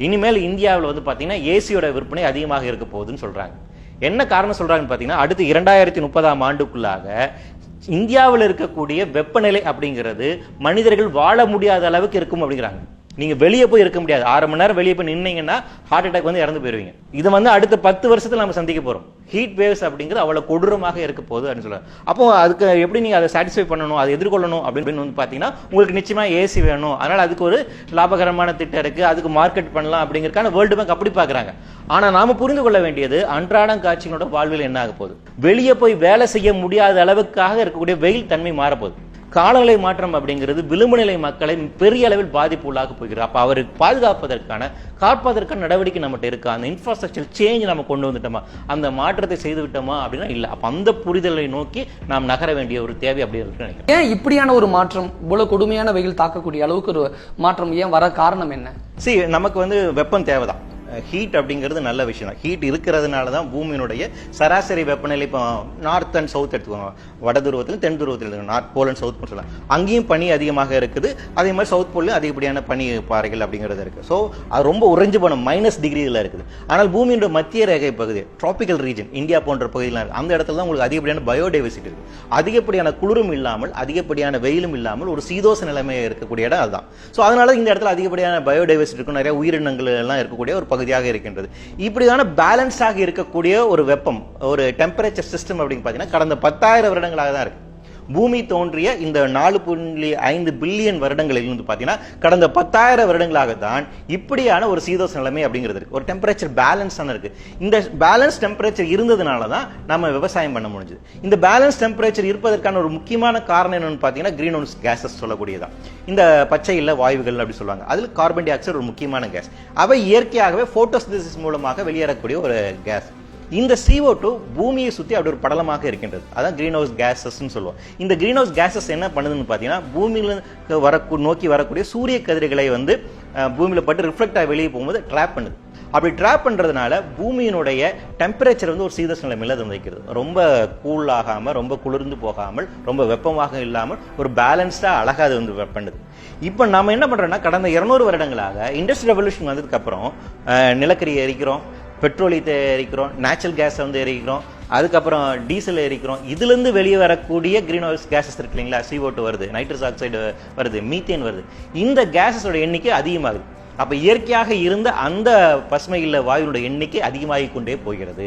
இனிமேல் இந்தியாவில் வந்து பார்த்தீங்கன்னா ஏசியோட விற்பனை அதிகமாக இருக்க போகுதுன்னு சொல்றாங்க. என்ன காரணம் சொல்றாங்கன்னு பார்த்தீங்கன்னா, அடுத்து 2030ஆம் ஆண்டுக்குள்ளாக இந்தியாவில் இருக்கக்கூடிய வெப்பநிலை அப்படிங்கிறது மனிதர்கள் வாழ முடியாத அளவுக்கு இருக்கும் அப்படிங்கிறாங்க. நீங்க வெளியே போய் இருக்க முடியாது. 6 மணி நேரம் வெளியே போய் நின்னீங்கன்னா ஹார்ட் அட்டாக் வந்து இறந்து போயிருவீங்க. இது வந்து அடுத்த 10 வருஷத்துல நம்ம சந்திக்க போறோம். ஹீட் வேவ்ஸ் அப்படிங்கிறது அவ்வளவு கொடூரமாக இருக்க போகுது அப்படின்னு சொல்றாங்க. அப்போ அதுக்கு எப்படி நீங்க அதை சாட்டிஸ்ஃபை பண்ணணும், அதை எதிர்கொள்ளணும் அப்படின்னு வந்து பாத்தீங்கன்னா, உங்களுக்கு நிச்சயமா ஏசி வேணும். அதனால அதுக்கு ஒரு லாபகரமான திட்டம் இருக்கு, அதுக்கு மார்க்கெட் பண்ணலாம் அப்படிங்கறதுக்கான வேர்ல்டு பேங்க் அப்படி பாக்குறாங்க. ஆனா நாம புரிந்து கொள்ள வேண்டியது, அன்றாடம் காட்சிகளோட வாழ்வில் என்ன ஆக போகுது, வெளியே போய் வேலை செய்ய முடியாத அளவுக்காக இருக்கக்கூடிய வெயில் தன்மை மாறப்போகுது. காலநிலை மாற்றம் அப்படிங்கிறது விளிம்பு நிலை மக்களை பெரிய அளவில் பாதிப்பு உள்ளாக போகிறது. அப்ப அவருக்கு பாதுகாப்பதற்கான காப்பதற்கான நடவடிக்கை நம்மகிட்ட இருக்கா, அந்த இன்ஃப்ராஸ்ட்ரக்சர் சேஞ்ச் நம்ம கொண்டு வந்துட்டோமா, அந்த மாற்றத்தை செய்து விட்டோமா அப்படின்னா இல்ல. அப்ப அந்த புரிதலை நோக்கி நாம் நகர வேண்டிய ஒரு தேவை அப்படி இருக்கு நினைக்கிறேன். ஏன் இப்படியான ஒரு மாற்றம், இவ்வளவு கொடுமையான வெயில் தாக்கக்கூடிய அளவுக்கு ஒரு மாற்றம் ஏன் வர காரணம் என்ன? நமக்கு வந்து வெப்பம் தேவைதான். ஹீட் அப்படிங்கிறது நல்ல விஷயம் தான். ஹீட் இருக்கிறதுனால தான் பூமியினுடைய சராசரி வெப்பநிலை, இப்போ நார்த் அண்ட் சவுத் எடுத்துக்கோங்க, வட துருவத்தில் தென் துருவத்தில் நார்த் போல் அண்ட் சவுத் சொல்லலாம், அங்கேயும் பனி அதிகமாக இருக்குது. அதே மாதிரி சவுத் போல்லையும் அதிகப்படியான பனி பாறைகள் அப்படிங்கிறது இருக்கு. ஸோ அது ரொம்ப உறைஞ்சு போன -டிகிரியில் இருக்குது. ஆனால் பூமியோட மத்திய ரேகை பகுதி, டிராபிக்கல் ரீஜன், இந்தியா போன்ற பகுதியில் அந்த இடத்துல தான் உங்களுக்கு அதிகப்படியான பயோடைவர்சிட்டி இருக்கு. அதிகப்படியான குளிரும் இல்லாமல் அதிகப்படியான வெயிலும் இல்லாமல் ஒரு சீதோச நிலைமை இருக்கக்கூடிய இடம் அதுதான். ஸோ அதனால இந்த இடத்துல அதிகப்படியான பயோடைவர்சிட்டி இருக்கும், நிறைய உயிரினங்கள் எல்லாம் இருக்கக்கூடிய ஒரு பகுதியாக இருக்கின்றது. இப்படியான பேலன்ஸாக இருக்கக்கூடிய ஒரு வெப்பம், ஒரு டெம்பரேச்சர் சிஸ்டம் அப்படின்னு பார்த்தீங்கன்னா கடந்த 10,000 வருடங்களாக தான் இருக்கு. பூமி தோன்றிய இந்த 4.5 பில்லியன் வருடங்களில் இருந்து பார்த்தீங்கன்னா கடந்த 10,000 வருடங்களாக தான் இப்படியான ஒரு சீதோஷ நிலைமை அப்படிங்கிறது இருக்கு. ஒரு டெம்பரேச்சர் பேலன்ஸ் இருக்கு. இந்த பேலன்ஸ் டெம்பரேச்சர் இருந்ததுனால தான் நம்ம விவசாயம் பண்ண முடிஞ்சது. இந்த பேலன்ஸ் டெம்பரேச்சர் இருப்பதற்கான ஒரு முக்கியமான காரணம் என்னன்னு பார்த்தீங்கன்னா கிரீன் ஹவுஸ் கேஸஸ் சொல்லக்கூடியதான். இந்த பச்சை இல்ல வாயுகள் அப்படி சொல்லுவாங்க. அதில் கார்பன் டை ஆக்சைடு ஒரு முக்கியமான கேஸ். அவை இயற்கையாகவே போட்டோசிந்தசிஸ் மூலமாக வெளியேறக்கூடிய ஒரு கேஸ். இந்த CO2 பூமியை சுற்றி அப்படி ஒரு படலமாக இருக்கின்றது. அதான் கிரீன் ஹவுஸ் கேஸஸ் சொல்லுவோம். இந்த கிரீன் ஹவுஸ் கேஸஸ் என்ன பண்ணுதுன்னு பார்த்தீங்கன்னா, பூமியில நோக்கி வரக்கூடிய சூரிய கதிர்களை வந்து பூமியில பட்டு ரிஃப்ளெக்ட் ஆகி வெளியே போகும்போது ட்ராப் பண்ணுது. அப்படி ட்ராப் பண்றதுனால பூமியினுடைய டெம்பரேச்சர் வந்து ஒரு சீதோஷ நிலைமையில அது வைக்கிறது. ரொம்ப கூல் ஆகாம, ரொம்ப குளிர்ந்து போகாமல், ரொம்ப வெப்பமாக இல்லாமல் ஒரு பேலன்ஸ்டா அழகா அது வந்து பண்ணுது. இப்போ நாம என்ன பண்றோம்னா, கடந்த 200 வருடங்களாக இண்டஸ்ட்ரியல் ரெவல்யூஷன் வந்ததுக்கு அப்புறம் நிலக்கரி எரிக்கிறோம், பெட்ரோலியத்தை எரிக்கிறோம், நேச்சுரல் கேஸ் வந்து எரிக்கிறோம், அதுக்கப்புறம் டீசல் எரிக்கிறோம். இதுல இருந்து வெளியே வரக்கூடிய கிரீன் ஹவுஸ் கேஸஸ் இருக்கு இல்லைங்களா, CO2 வருது, நைட்ரஸ் ஆக்சைடு வருது, மீத்தேன் வருது. இந்த கேஸஸோட எண்ணிக்கை அதிகமாகுது. அப்ப இயற்கையாக இருந்த அந்த பசுமை இல்ல வாயுடைய எண்ணிக்கை அதிகமாகி கொண்டே போகிறது.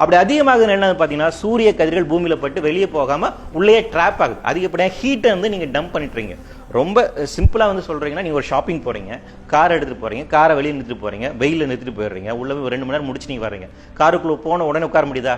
அப்படி அதிகமாக என்னன்னு பாத்தீங்கன்னா, சூரிய கதிர்கள் பூமியில பட்டு வெளியே போகாம உள்ளே ட்ராப் ஆகுது. அதிகப்படியாக ஹீட்டை வந்து நீங்க டம்ப் பண்ணிட்டுறீங்க. ரொம்ப சிம்பிளா வந்து சொல்றீங்கன்னா, நீங்க ஒரு ஷாப்பிங் போறீங்க, கார் எடுத்துட்டு போறீங்க, காரை வெளியே நிறுத்திட்டு போறீங்க, வெயில நிறுத்திட்டு போயிடுறீங்க, உள்ள போய் 2 மணி நேரம் முடிச்சு நீங்க வர்றீங்க. காருக்குள்ள போன உடனே உட்கார முடியுதா?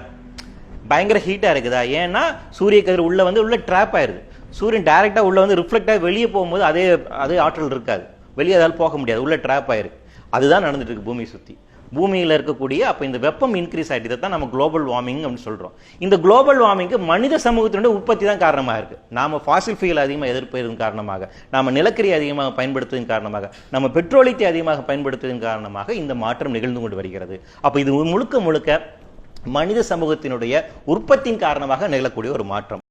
பயங்கர ஹீட்டா இருக்குதா? ஏன்னா சூரிய கதிர் உள்ள ட்ராப் ஆயிருது. சூரியன் டைரக்டா உள்ள வந்து ரிஃப்ளெக்ட் ஆகி வெளியே போகும்போது அதே ஆற்றல் இருக்காது, வெளியே அதால் போக முடியாது, உள்ள ட்ராப் ஆயிருக்கு. அதுதான் நடந்துட்டு இருக்கு பூமியை சுத்தி. பூமியில் இருக்கக்கூடிய அப்ப இந்த வெப்பம் இன்க்ரீஸ் ஆகிட்டு, இதை தான் நம்ம குளோபல் வார்மிங் அப்படின்னு சொல்றோம். இந்த குளோபல் வார்மிங்க்கு மனித சமூகத்தினுடைய உற்பத்தி தான் காரணமாக இருக்கு. நாம ஃபாசில் ஃபியூல் அதிகமாக எதிர்ப்பதன் காரணமாக, நாம நிலக்கரி அதிகமாக பயன்படுத்துவதன் காரணமாக, நம்ம பெட்ரோலியத்தை அதிகமாக பயன்படுத்துவதன் காரணமாக இந்த மாற்றம் நிகழ்ந்து கொண்டு வருகிறது. அப்ப இது முழுக்க முழுக்க மனித சமூகத்தினுடைய உற்பத்தியின் காரணமாக நிகழக்கூடிய ஒரு மாற்றம்.